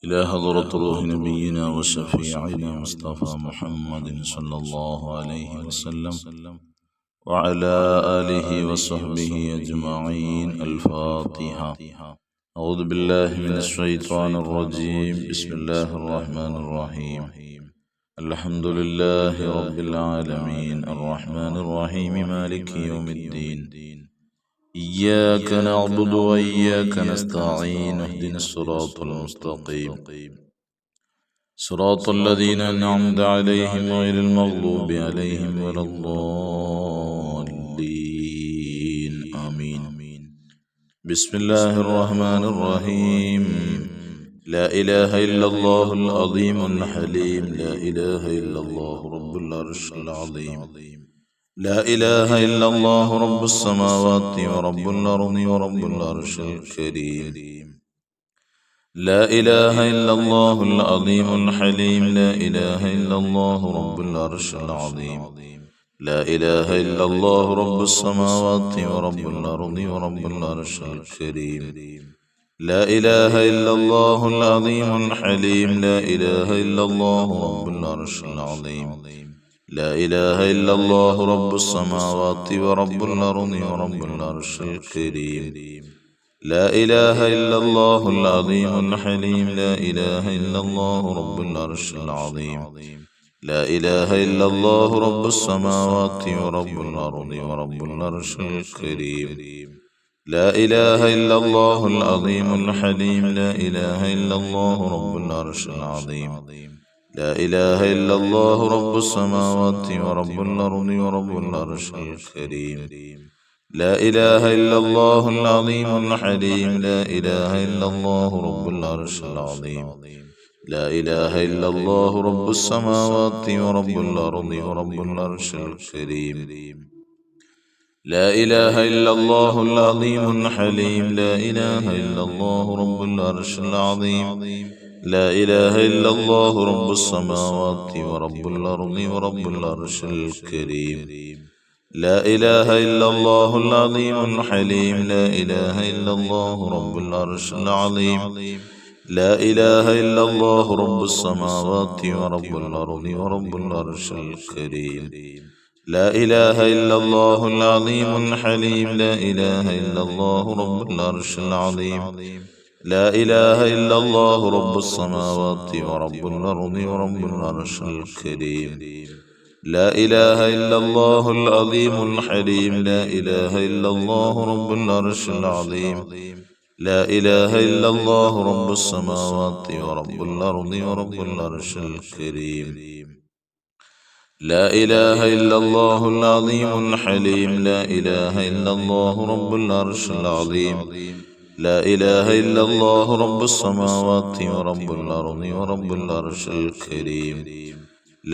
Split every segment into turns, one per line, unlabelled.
إلى حضرة روح نبينا وشفيعنا مصطفى محمد صلى الله عليه وسلم وعلى آله وصحبه أجمعين. الفاتحة. أعوذ بالله من الشيطان الرجيم. بسم الله الرحمن الرحيم. الحمد لله رب العالمين الرحمن الرحيم مالك يوم الدين. إياك نعبد وإياك نستعين. اهدنا الصراط المستقيم صراط الذين أنعمت عليهم غير المغضوب عليهم ولا الضالين. آمين. بسم الله الرحمن الرحيم. لا إله إلا الله العظيم الحليم. لا إله إلا الله رب العرش العظيم. لا إله إلا الله رب السماوات ورب الأرض ورب العرش الكريم. لا إله إلا الله العظيم الحليم. لا إله إلا الله رب العرش العظيم. لا إله إلا الله رب السماوات ورب الأرض ورب العرش الكريم. لا إله إلا الله العظيم الحليم. لا إله إلا الله رب العرش العظيم. لا إله إلا الله رب السماوات ورب الأرض ورب العرش الكريم. لا إله إلا الله العظيم الحليم. لا إله إلا الله رب العرش العظيم. لا إله إلا الله رب السماوات ورب الأرض ورب العرش الكريم. لا إله إلا الله العظيم الحليم. لا إله إلا الله رب العرش العظيم. لا إله إلا الله رب السماوات ورب الأرض ورب العرش الكريم. لا إله إلا الله العظيم الحليم. لا إله إلا الله رب العرش العظيم. لا إله إلا الله رب السماوات ورب الأرض ورب العرش الكريم. لا إله إلا الله العظيم الحليم. لا إله إلا الله رب العرش العظيم. لا إله إلا الله رب السماوات ورب الأرض ورب العرش الكريم. لا إله إلا الله العظيم الحليم. لا إله إلا الله رب العرش العظيم. لا إله إلا الله رب السماوات ورب الأرض ورب العرش الكريم. لا إله إلا الله العظيم الحليم. لا إله إلا الله رب العرش العظيم. لا إله إلا الله رب السماوات ورب الأرض ورب العرش الكريم. لا إله إلا الله العظيم الحليم. لا إله إلا الله رب العرش العظيم. لا إله إلا الله رب السماوات ورب الأرض ورب العرش الكريم. لا إله إلا الله العظيم الحليم. لا إله إلا الله رب العرش العظيم. لا إله إلا الله رب السماوات ورب الأرض ورب العرش الكريم.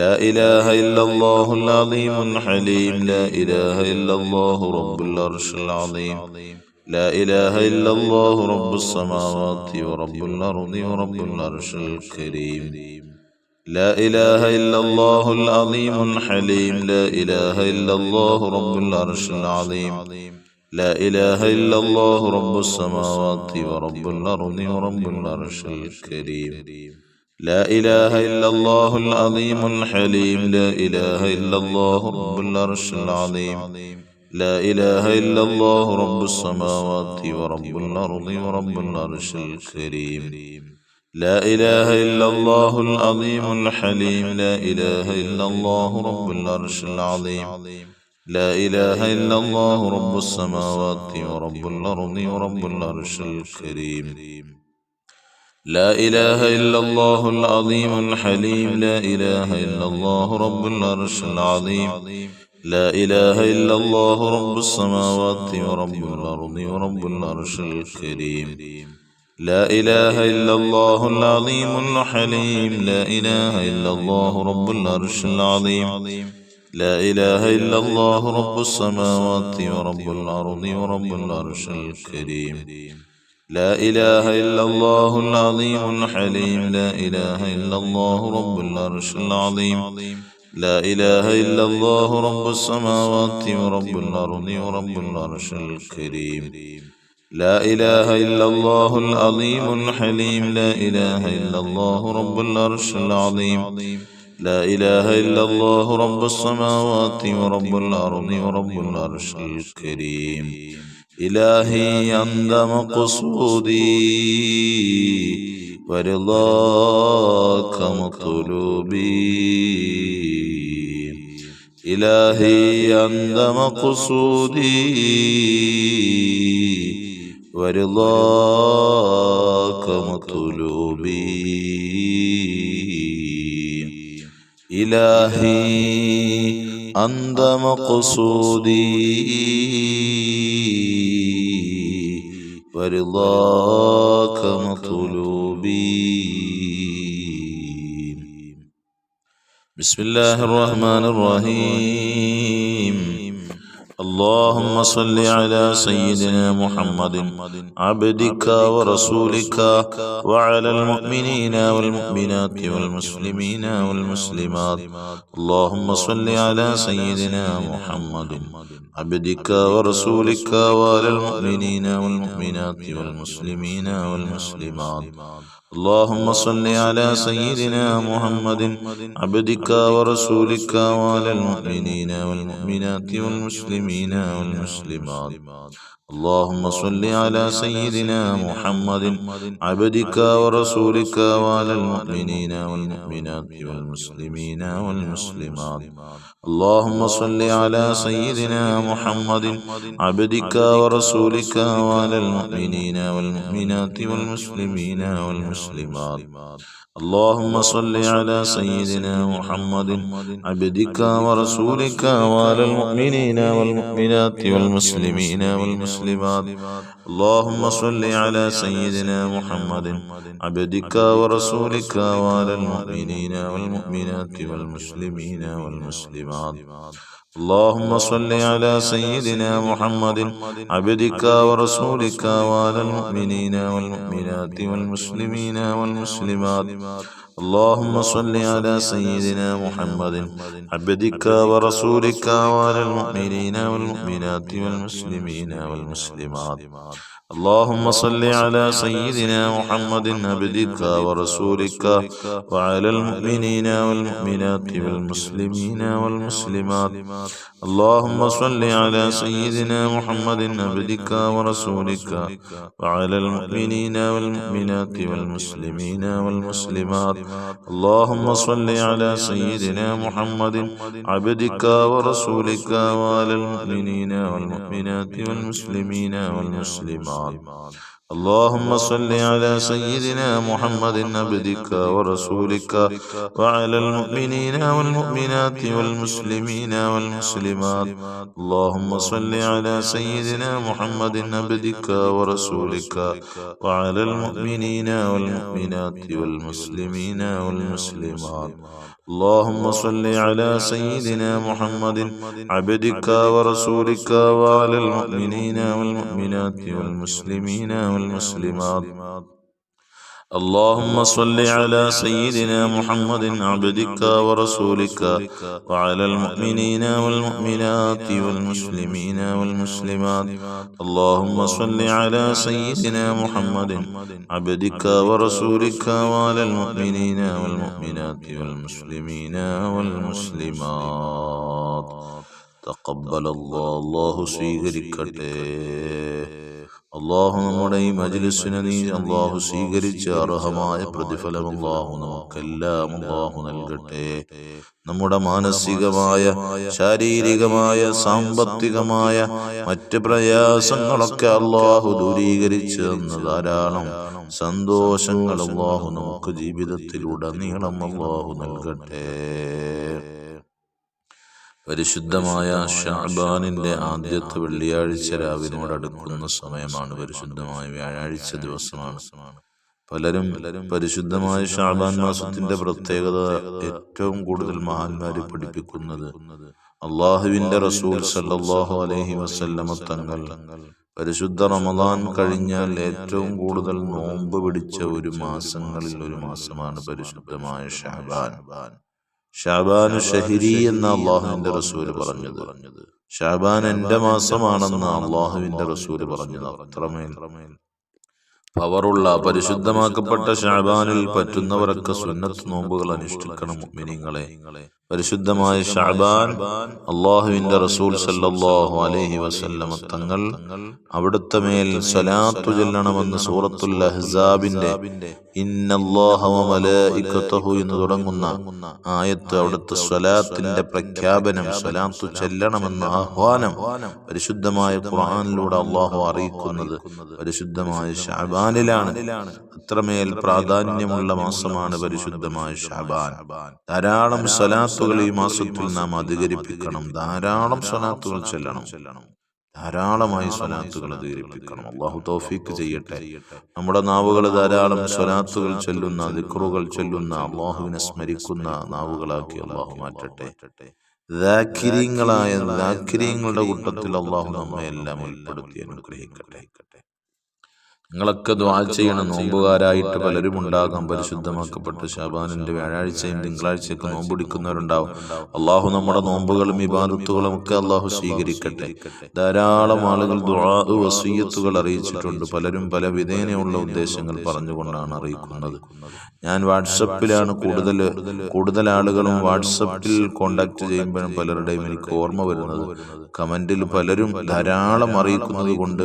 لا إله إلا الله العظيم الحليم. لا إله إلا الله رب العرش العظيم. لا إله إلا الله رب السماوات ورب الأرض ورب العرش الكريم. لا إله إلا الله العظيم الحليم. لا إله إلا الله رب العرش العظيم. لا إله إلا الله رب السماوات ورب الأرض ورب العرش الكريم. لا إله إلا الله العظيم الحليم. لا إله إلا الله رب العرش العظيم. لا إله إلا الله رب السماوات ورب الأرض ورب العرش الكريم. لا إله إلا الله العظيم الحليم. لا إله إلا الله رب العرش العظيم. لا إله إلا الله رب السماوات ورب الأرض ورب العرش الكريم. لا إله إلا الله العظيم الحليم. لا إله إلا الله رب العرش العظيم. لا إله إلا الله رب السماوات ورب الأرض ورب العرش الكريم. لا إله إلا الله العظيم الحليم. لا إله إلا الله رب العرش العظيم. لا إله إلا الله رب السماوات ورب الأرض ورب العرش الكريم. لا إله إلا الله العظيم الحليم. لا إله إلا الله رب العرش العظيم. لا إله إلا الله رب السماوات ورب الأرض ورب العرش الكريم. لا إله إلا الله العظيم الحليم لا إله إلا الله رب العرش العظيم لا إله إلا الله رب السماوات ورب الأرض ورب العرش الكريم إلهي أنت مقصودي ورضاك مطلوبي إلهي أنت مقصودي ورضاك مطلوبي إلهي أنت مقصودي ورضاك مطلوبي بسم الله الرحمن الرحيم اللهم صل على سيدنا محمد عبدك ورسولك وعلى المؤمنين والمؤمنات والمسلمين والمسلمات اللهم صل على سيدنا محمد عبدك ورسولك وعلى المؤمنين والمؤمنات والمسلمين والمسلمات اللهم صل على سيدنا محمد عبدك ورسولك وعلى المؤمنين والمؤمنات والمسلمين والمسلمات اللهم صل على سيدنا محمد عبدك ورسولك وعلى المؤمنين والمؤمنات والمسلمين والمسلمات اللهم صل على سيدنا محمد عبدك ورسولك وعلى المؤمنين والمؤمنات والمسلمين والمسلمات اللهم صل على سيدنا محمد عبدك ورسولك وعلى المؤمنين والمؤمنات والمسلمين والمسلمات اللهم صل على سيدنا محمد عبدك ورسولك وعلى المؤمنين والمؤمنات والمسلمين والمسلمات اللهم صل على سيدنا محمد عبدك ورسولك وعلى المؤمنين والمؤمنات والمسلمين والمسلمات اللهم صل على سيدنا محمد عبدك ورسولك وعلى المؤمنين والمؤمنات والمسلمين والمسلمات اللهم صل على سيدنا محمد عبدك ورسولك وعلى المؤمنين والمؤمنات والمسلمين والمسلمات اللهم صل على سيدنا محمد عبدك ورسولك وعلى المؤمنين والمؤمنات والمسلمين والمسلمات اللهم صل على سيدنا محمد عبدك ورسولك وعلى المؤمنين والمؤمنات والمسلمين والمسلمات اللهم صل على سيدنا محمد عبدك ورسولك وعلى المؤمنين والمؤمنات والمسلمين والمسلمات اللهم صل على سيدنا محمد عبدك ورسولك وعلى المؤمنين والمؤمنات والمسلمين والمسلمات اللهم صل على سيدنا محمد عبدك ورسولك وعلى المؤمنين والمؤمنات والمسلمين والمسلمات اللهم صل على سيدنا محمد عبدك ورسولك وعلى المؤمنين والمؤمنات والمسلمين والمسلمات اللهم صل على سيدنا محمد عبدك ورسولك وعلى المؤمنين والمؤمنات والمسلمين والمسلمات تقبل الله സ്വീകരിക്കട്ടെ അള്ളാഹു നമ്മുടെ ഈ മജ്‌ലിസിനെ നീ അള്ളാഹു സ്വീകരിച്ച അർഹമായ പ്രതിഫലം അള്ളാഹു നമുക്കെല്ലാം അള്ളാഹു നൽകട്ടെ. നമ്മുടെ മാനസികമായ, ശാരീരികമായ, സാമ്പത്തികമായ മറ്റ് പ്രയാസങ്ങളൊക്കെ അള്ളാഹു ദൂരീകരിച്ച് തന്ന് ധാരാളം സന്തോഷങ്ങൾ അള്ളാഹു നമുക്ക് ജീവിതത്തിലുടനീളം അള്ളാഹു നൽകട്ടെ. പരിശുദ്ധമായ ശഅബാനിന്റെ ആദ്യത്തെ വെള്ളിയാഴ്ച രാവിനോടടുക്കുന്ന സമയമാണ്. പരിശുദ്ധമായ വ്യാഴാഴ്ച ദിവസമാണ്. പലരും പരിശുദ്ധമായ ശഅബാൻ മാസത്തിന്റെ പ്രത്യേകത ഏറ്റവും കൂടുതൽ മഹാന്മാര് പഠിപ്പിക്കുന്നത് അള്ളാഹുവിന്റെ റസൂൽ സല്ലല്ലാഹു അലൈഹി വസല്ലമ തങ്ങൾ പരിശുദ്ധ റമദാൻ കഴിഞ്ഞാൽ ഏറ്റവും കൂടുതൽ നോമ്പ് പിടിച്ച ഒരു മാസങ്ങളിൽ ഒരു മാസമാണ് പരിശുദ്ധമായ ശഅബാൻ. ഷഅബാനു ഷഹരി എന്ന അള്ളാഹുവിന്റെ റസൂല് പറഞ്ഞത്. ഷഅബാൻ എന്റെ മാസമാണെന്ന് അള്ളാഹുവിന്റെ റസൂല് പറഞ്ഞത്. അത്രമേൽ പവറുള്ള പരിശുദ്ധമാക്കപ്പെട്ട ഷഅബാനിൽ പറ്റുന്നവരൊക്കെ സുന്നത്ത് നോമ്പുകൾ അനുഷ്ഠിക്കണം മുഅ്മിനീങ്ങളെ. പരിശുദ്ധമായ ഷഅബാൻ അള്ളാഹുവിന്റെ റസൂൽ സല്ലല്ലാഹു അലൈഹി വസല്ലമ തങ്ങൾ അവിടുത്തെ മേൽ സ്വലാത്തു ചൊല്ലണമെന്ന് സൂറത്തുൽ അഹ്സാബിന്റെ ഇന്നല്ലാഹ വ മലായികതഹു എന്ന് തുടങ്ങുന്ന ആയത്ത്, അവിടുത്തെ സ്വലാത്തിന്റെ പ്രഖ്യാപനം, സ്വലാത്തു ചൊല്ലണമെന്ന ആഹ്വാനം പരിശുദ്ധമായ ഖുർആനിലൂടെ അള്ളാഹു അറിയിക്കുന്നത് പരിശുദ്ധമായ ഷഅബാനിലാണ്. അത്രമേൽ പ്രാധാന്യമുള്ള മാസമാണ് പരിശുദ്ധമായ ഷഅബാൻ. ധാരാളം സ്വലാത്തുകൾ ഈ മാസത്തിൽ നാം അധികരിപ്പിക്കണം. ധാരാളം സ്വലാത്തുകൾ ചൊല്ലണം. ധാരാളമായി സ്വലാത്തുകൾ അധികരിപ്പിക്കണം. അള്ളാഹു തൗഫീഖ് ചെയ്യട്ടെ. നമ്മുടെ നാവുകൾ ധാരാളം സ്വലാത്തുകൾ ചൊല്ലുന്ന, ദിക്റുകൾ ചൊല്ലുന്ന, അള്ളാഹുവിനെ സ്മരിക്കുന്ന നാവുകളാക്കി അള്ളാഹു മാറ്റട്ടെ. ദാക്കിരീങ്ങളുടെ കൂട്ടത്തിൽ അള്ളാഹു നമ്മെ എല്ലാം ഉൾപ്പെടുത്തി അനുഗ്രഹിക്കട്ടെ. നിങ്ങളൊക്കെ ദുആ ചെയ്യണം. നോമ്പുകാരായിട്ട് പലരും ഉണ്ടാകാം. പരിശുദ്ധമാക്കപ്പെട്ട ശഅബാനിന്റെ വ്യാഴാഴ്ചയും തിങ്കളാഴ്ചയൊക്കെ നോമ്പുടിക്കുന്നവരുണ്ടാവും. അള്ളാഹു നമ്മുടെ നോമ്പുകളും ഇബാദത്തുകളും ഒക്കെ അള്ളാഹു സ്വീകരിക്കട്ടെ. ധാരാളം ആളുകൾ ദുആ വസിയ്യത്തുകൾ അറിയിച്ചിട്ടുണ്ട്. പലരും പല വിധേനയുള്ള ഉദ്ദേശങ്ങൾ പറഞ്ഞുകൊണ്ടാണ് അറിയിക്കുന്നത്. ഞാൻ വാട്സപ്പിലാണ് കൂടുതൽ ആളുകളും വാട്സപ്പിൽ കോണ്ടാക്ട് ചെയ്യുമ്പോഴും പലരുടെയും എനിക്ക് ഓർമ്മ വരുന്നത് കമന്റിൽ പലരും ധാരാളം അറിയിക്കുന്നത് കൊണ്ട്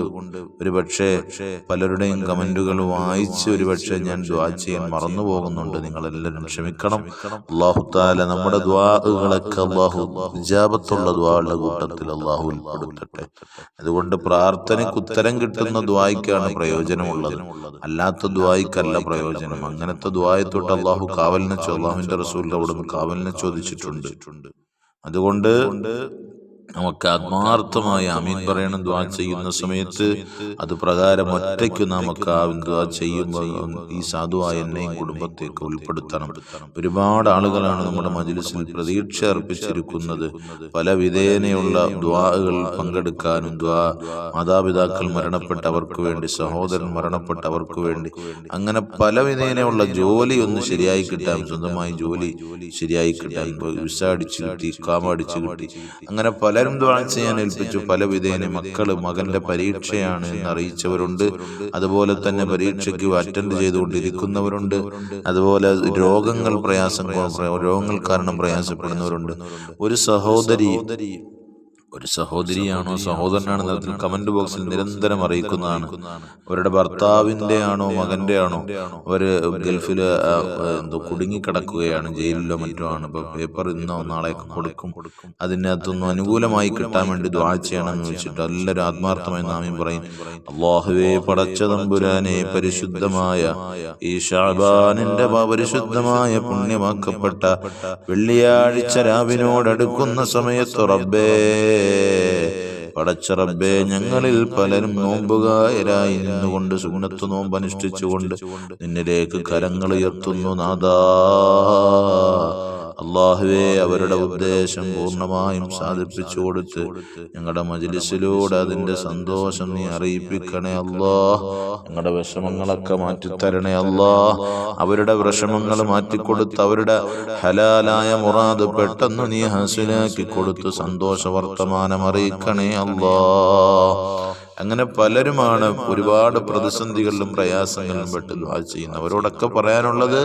ഒരുപക്ഷെ പലരുടെയും കമന്റുകൾ വായിച്ച് ഒരുപക്ഷെ ഞാൻ ദുആ ചെയ്യാൻ മറന്നു പോകുന്നുണ്ട്. നിങ്ങളെല്ലാവരും ക്ഷമിക്കണം. അല്ലാഹു തആല നമ്മുടെ ദുആകളൊക്കെ അല്ലാഹു ഇജാബത്തുള്ള ദുആകളുടെ കൂട്ടത്തിൽ അല്ലാഹു ഉൾപ്പെടുത്തട്ടെ. അതുകൊണ്ട് പ്രാർത്ഥനയ്ക്ക് ഉത്തരം കിട്ടുന്ന ദുആയ്ക്കാണ് പ്രയോജനമുള്ളത്, അല്ലാത്ത ദുആയ്ക്കല്ല പ്രയോജനം. അങ്ങനത്തെ ദുആയത്തോട്ട് അല്ലാഹു കാവലിനെ അല്ലാഹുവിന്റെ റസൂലിന്റെ അവിടുന്ന് കാവലിനെ ചോദിച്ചിട്ടുണ്ട്. അതുകൊണ്ട് നമുക്ക് ആത്മാർത്ഥമായി ആമീൻ പറയണം. ദുആ ചെയ്യുന്ന സമയത്ത് അത് പ്രകാരം ഒറ്റയ്ക്ക് നമുക്ക് ദുആ ചെയ്യുമ്പോൾ ഈ സാധുവായ എന്നെയും കുടുംബത്തേക്ക് ഉൾപ്പെടുത്തണം. ഒരുപാട് ആളുകളാണ് നമ്മുടെ മജ്‌ലിസിൽ പ്രതീക്ഷ അർപ്പിച്ചിരിക്കുന്നത്. പല വിധേനയുള്ള ദുആകൾ പങ്കെടുക്കാനും, മാതാപിതാക്കൾ മരണപ്പെട്ടവർക്ക് വേണ്ടി, സഹോദരൻ മരണപ്പെട്ടവർക്ക് വേണ്ടി, അങ്ങനെ പല വിധേനയുള്ള ജോലി ഒന്ന് ശരിയായി കിട്ടാൻ, സ്വന്തമായി ജോലി ശരിയായി കിട്ടാൻ, വിസ അടിച്ചു കിട്ടി, ഇഖാമ അടിച്ചു കിട്ടി, അങ്ങനെ പലരും ദുആ ചെയ്യാൻ ഏൽപ്പിച്ചു. പല വിധേന മകന്റെ പരീക്ഷയാണ് എന്ന് അറിയിച്ചവരുണ്ട്. അതുപോലെ തന്നെ പരീക്ഷയ്ക്ക് അറ്റൻഡ് ചെയ്തുകൊണ്ടിരിക്കുന്നവരുണ്ട്. അതുപോലെ രോഗങ്ങൾ കാരണം പ്രയാസപ്പെടുന്നവരുണ്ട്. ഒരു സഹോദരിയാണോ സഹോദരനാണോ എന്നതിൽ കമന്റ് ബോക്സിൽ നിരന്തരം അറിയിക്കുന്നതാണ്. അവരുടെ ഭർത്താവിന്റെ ആണോ മകന്റെ ആണോ അവര് ഗൾഫില് കുടുങ്ങിക്കിടക്കുകയാണ്, ജയിലിലോ മറ്റോ ആണ്. ഇപ്പൊ പേപ്പർ ഇന്നോ നാളെയൊക്കെ കൊടുക്കും. അതിനകത്തൊന്നും അനുകൂലമായി കിട്ടാൻ വേണ്ടി ദുആ ചെയ്യണമെന്ന് വെച്ചിട്ട് എല്ലാവരും ആത്മാർത്ഥമായി നാമീൻ പറയും. അല്ലാഹുവേ, പടച്ച തമ്പുരാനെ, പരിശുദ്ധമായ ഈ ശഅബാനിന്റെ പരിശുദ്ധമായ പുണ്യമാക്കപ്പെട്ട വെള്ളിയാഴ്ച രാവിനോടടുക്കുന്ന സമയത്ത് റബ്ബേ, പടച്ച റബ്ബേ, ഞങ്ങളിൽ പലരും നോമ്പുകാരായി നിന്നുകൊണ്ട് സുന്നത്ത് നോമ്പ് അനുഷ്ഠിച്ചുകൊണ്ട് നിന്നിലേക്ക് കരങ്ങൾ ഉയർത്തുന്നു നാഥാ. അല്ലാഹുവേ, അവരുടെ ഉദ്ദേശം പൂർണ്ണമായും സാധിപ്പിച്ചു കൊടുത്ത് ഞങ്ങളുടെ മജ്‌ലിസിലൂടെ അതിന്റെ സന്തോഷം നീ അറിയിപ്പിക്കണേ അല്ലാ. ഞങ്ങളുടെ വിഷമങ്ങളൊക്കെ മാറ്റിത്തരണേ അല്ലാ. അവരുടെ വിഷമങ്ങൾ മാറ്റിക്കൊടുത്ത് അവരുടെ ഹലാലായ മുറാദ് പെട്ടെന്ന് നീ ഹാസിലാക്കി കൊടുത്ത് സന്തോഷ വർത്തമാനം അറിയിക്കണേ അല്ലാ. അങ്ങനെ പലരുമാണ് ഒരുപാട് പ്രതിസന്ധികളിലും പ്രയാസങ്ങളിലും പെട്ട് ദുആ ചെയ്യുന്നവരോടൊക്കെ പറയാനുള്ളത്,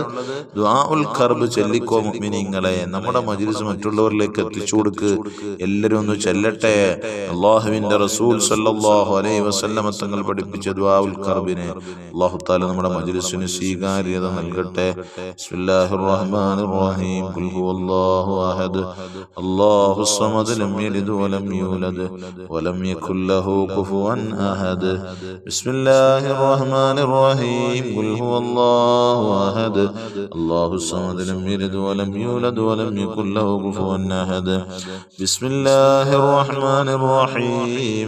ദുആഉൽ ഖർബ് ചൊല്ലിക്കോ മുഅ്മിനീങ്ങളെ. നമ്മുടെ മജ്‌ലിസ് മറ്റുള്ളവരിലേക്ക് എത്തിച്ചു കൊടുക്ക്. എല്ലാവരും ഒന്ന് ചൊല്ലട്ടെ. അല്ലാഹുവിന്റെ റസൂൽ സല്ലല്ലാഹു അലൈഹി വസല്ലമ തങ്ങൾ പഠിപ്പിച്ച ദുആഉൽ ഖർബിനെ അല്ലാഹു തആല നമ്മുടെ മജ്‌ലിസിന് സ്വീകാര്യത നൽകട്ടെ. ബിസ്മില്ലാഹിർ റഹ്മാനിർ റഹീം. ഖുൽ ഹുവല്ലാഹു അഹദ് അല്ലാഹുസ് സമദ് ലം യലിദ് വലം യൂലദ് വലം യകുൽ ലഹു കുഫുവൻ أحد بسم الله الرحمن الرحيم قل هو الله أحد الله الصمد لم يلد ولم يولد ولم يكن له كفوا أحد بسم الله الرحمن الرحيم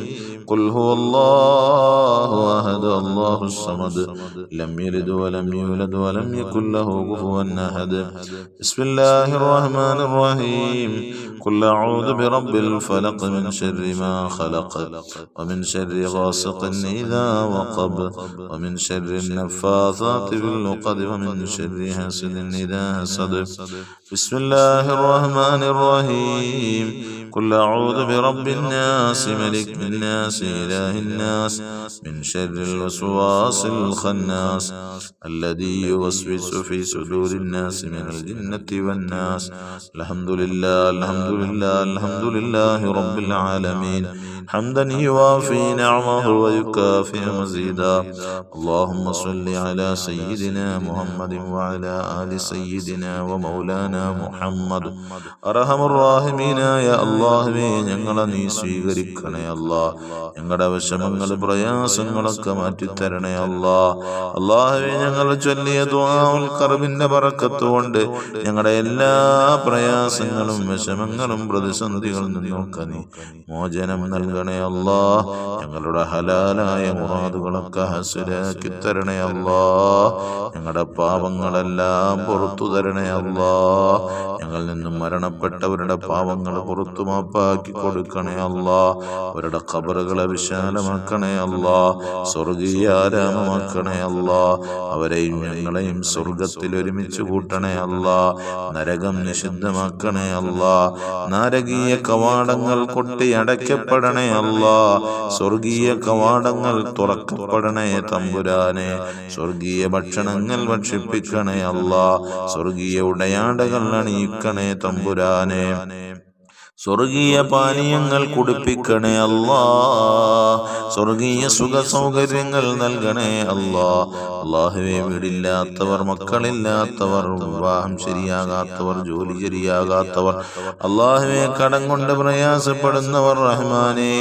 قل هو الله أحد الله الصمد لم يلد ولم يولد ولم يكن له كفوا أحد بسم الله الرحمن الرحيم قل أعوذ برب الفلق من شر ما خلق ومن شر غاسق إذا وقب ومن شر النفاثات في العقد ومن شر حاسد إذا حسد بسم الله الرحمن الرحيم قل أعوذ برب الناس ملك الناس إله الناس من شر الوسواس الخناس الذي يوسوس في صدور الناس من الجنة والناس الحمد لله الحمد لله الحمد لله رب العالمين حمدا يوافي نعمه ويكافئ مزيدا اللهم صل على سيدنا محمد وعلى آل سيدنا ومولانا മുഹമ്മദ് അർഹമർറാഹിമീനായ അല്ലാഹുവേ ഞങ്ങളെ നീ സ്വീകരിക്കണേ അല്ലാ ഞങ്ങളുടെ വിഷമങ്ങൾ പ്രയാസങ്ങളൊക്കെ മാറ്റിത്തരണേ അല്ലാ അല്ലാഹുവേ ഞങ്ങൾ ചൊല്ലിയ ദുആഉൽ ഖർബിന്റെ ബറക്കത്ത് കൊണ്ട് ഞങ്ങളുടെ എല്ലാ പ്രയാസങ്ങളും വിഷമങ്ങളും പ്രതിസന്ധികളിൽ നിന്നൊക്കെ നീ മോചനം നൽകണേ അല്ലാ ഞങ്ങളുടെ ഹലാലായ മുറാദുകളൊക്കെ ഹസ്സലാക്കി തരണേ അല്ലാ ഞങ്ങളുടെ പാപങ്ങളെല്ലാം പുറത്തു തരണേ അല്ലാ ഞങ്ങളിൽ നിന്നും മരണപ്പെട്ടവരുടെ പാവങ്ങൾ പുറത്തു മാപ്പാക്കി കൊടുക്കണേ അല്ലാ അവരുടെ ഖബറുകളെ വിശാലമാക്കണേ അല്ലാ സ്വർഗീയാരാമമാക്കണേ അല്ലാ അവരെയും ഞങ്ങളെയും സ്വർഗത്തിൽ ഒരുമിച്ച് കൂട്ടണേ അല്ലാ നരകം നിഷിദ്ധമാക്കണേ അല്ലാ നാരകീയ കവാടങ്ങൾ കൊട്ടി അടയ്ക്കപ്പെടണേ അല്ലാ സ്വർഗീയ കവാടങ്ങൾ തുറക്കപ്പെടണേ തമ്പുരാനെ സ്വർഗീയ ഭക്ഷണങ്ങൾ ഭക്ഷിപ്പിക്കണേ അല്ലാ സ്വർഗീയ ഉടയാടകൾ അണിയിക്കണേ തമ്പുരാനെ സ്വർഗീയ പാനീയങ്ങൾ കുടിപ്പിക്കണേ അല്ലാ സ്വർഗീയ സുഖ സൗകര്യങ്ങൾ നൽകണേ അല്ലാ അല്ലാഹുവേ വീടില്ലാത്തവർ മക്കളില്ലാത്തവർ വിവാഹം ശരിയാകാത്തവർ ജോലി ശരിയാകാത്തവർ അല്ലാഹുവേ കടം കൊണ്ട് പ്രയാസപ്പെടുന്നവർ റഹ്മാനേ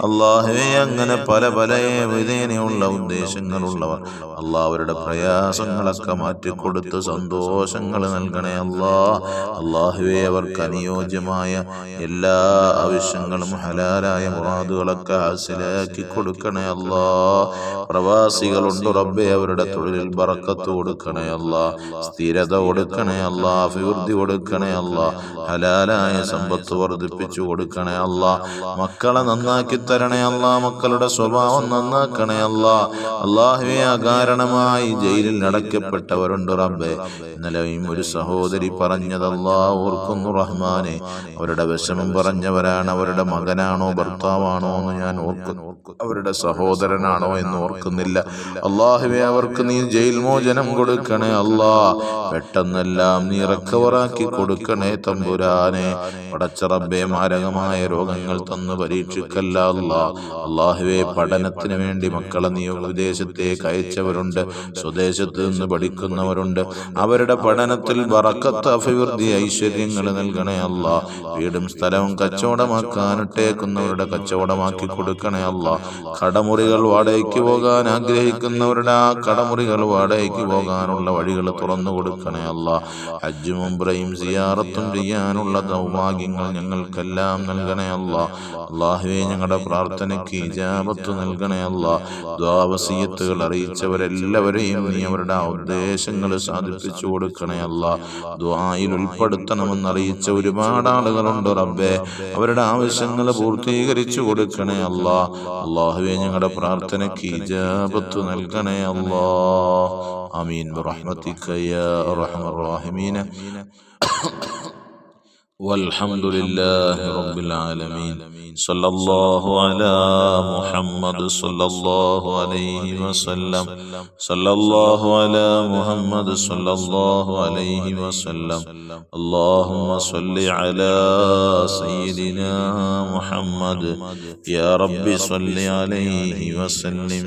അല്ലാഹുവേ അങ്ങനെ പല പല വിധേനയുള്ള ഉദ്ദേശങ്ങളുള്ളവർ അല്ലാഹ് അവരുടെ പ്രയാസങ്ങളൊക്കെ മാറ്റിക്കൊടുത്ത് സന്തോഷങ്ങൾ നൽകണേ അല്ലാ അല്ലാഹുവേ അവർക്ക് അനുയോജ്യമായ എല്ലാ ആവശ്യങ്ങളും ഹലാലായ മുറാദുകളൊക്കെ ഹാസിലാക്കി കൊടുക്കണേ അല്ലാ പ്രവാസികളുണ്ട് റബ്ബേ അവരുടെ തൊഴിലിൽ ബറക്കത്ത് കൊടുക്കണേ അല്ലാ സ്ഥിരത കൊടുക്കണേ അല്ലാ അഭിവൃദ്ധി കൊടുക്കണേ അല്ലാ ഹലാലായ സമ്പത്ത് വർദ്ധിപ്പിച്ചു കൊടുക്കണേ അല്ലാ മക്കളെ നന്നാക്കി തരണേ അല്ലാ മക്കളുടെ സ്വഭാവം നന്നാക്കണേ അല്ലാ അല്ലാഹുവേ അകാരണമായി ജയിലിൽ അടയ്ക്കപ്പെട്ടവരുണ്ട് റബ്ബേ ഇന്നലെയും ഒരു സഹോദരി പറഞ്ഞതല്ലാ ഓർക്കുന്നു റഹ്മാനെ അവരുടെ വിഷമം പറഞ്ഞവരാണ് അവരുടെ മകനാണോ ഭർത്താവാണോ എന്ന് ഞാൻ ഓർക്കുന്നു അവരുടെ സഹോദരനാണോ എന്ന് ഓർക്കുന്നില്ല അല്ലാഹുവേ അവർക്ക് നീ ജയിൽ മോചനം കൊടുക്കണേ അല്ലാ പെട്ടെന്നെല്ലാം നീ റിക്കവറാക്കി കൊടുക്കണേ തമ്പുരാനെ പടച്ച റബ്ബേ മാരകമായ രോഗങ്ങൾ തന്ന് പരീക്ഷിക്കല്ല അല്ലാ അല്ലാഹുവേ പഠനത്തിന് വേണ്ടി മക്കളെ നീ വിദേശത്തേക്ക് അയച്ചവരുണ്ട് സ്വദേശത്ത് നിന്ന് പഠിക്കുന്നവരുണ്ട് അവരുടെ പഠനത്തിൽ ബറക്കത്ത് അഭിവൃദ്ധി ഐശ്വര്യങ്ങൾ നൽകണേ അല്ലാ വീടും സ്ഥലവും കച്ചവടമാക്കാനിട്ടേക്കുന്നവരുടെ കച്ചവടമാക്കി കൊടുക്കണേ അല്ലാ കടമുറികൾ വാടകയ്ക്ക് പോകാൻ ആഗ്രഹിക്കുന്നവരുടെ ആ കടമുറികൾ വാടകയ്ക്ക് പോകാനുള്ള വഴികൾ തുറന്നു കൊടുക്കണേ അല്ലാ ഹജ്ജും ഉംറയും സിയാറത്തും ചെയ്യാനുള്ള സൗഭാഗ്യങ്ങൾ ഞങ്ങൾക്കെല്ലാം നൽകണേ അല്ലാ അല്ലാഹുവേ ഞങ്ങളുടെ പ്രാർത്ഥനയ്ക്ക് ഇജാബത്ത് നൽകണേ അല്ലാ ദുആ വസിയത്തുകൾ അറിയിച്ചവരെല്ലാവരെയും നീ അവരുടെ ഉദ്ദേശങ്ങൾ സാധിപ്പിച്ചു കൊടുക്കണേ അല്ലാ ദുആയിൽ ഉൾപ്പെടുത്തണമെന്ന് അറിയിച്ച ഒരുപാട് ആളുകളുണ്ട് റബ്ബേ അവരുടെ ആവശ്യങ്ങൾ പൂർത്തീകരിച്ചു കൊടുക്കണേ അല്ലാ അല്ലാഹുവേ ഞങ്ങളുടെ പ്രാർത്ഥനയ്ക്ക് ഇജാബത്ത് നൽകണേ അല്ലാ ആമീൻ ബിറഹ്മതിക യാ അർഹമർ റഹീമീൻ والحمد لله رب العالمين صلى الله على محمد صلى الله عليه وسلم صلى الله على محمد صلى الله عليه وسلم اللهم صل على سيدنا محمد يا رب صل عليه وسلم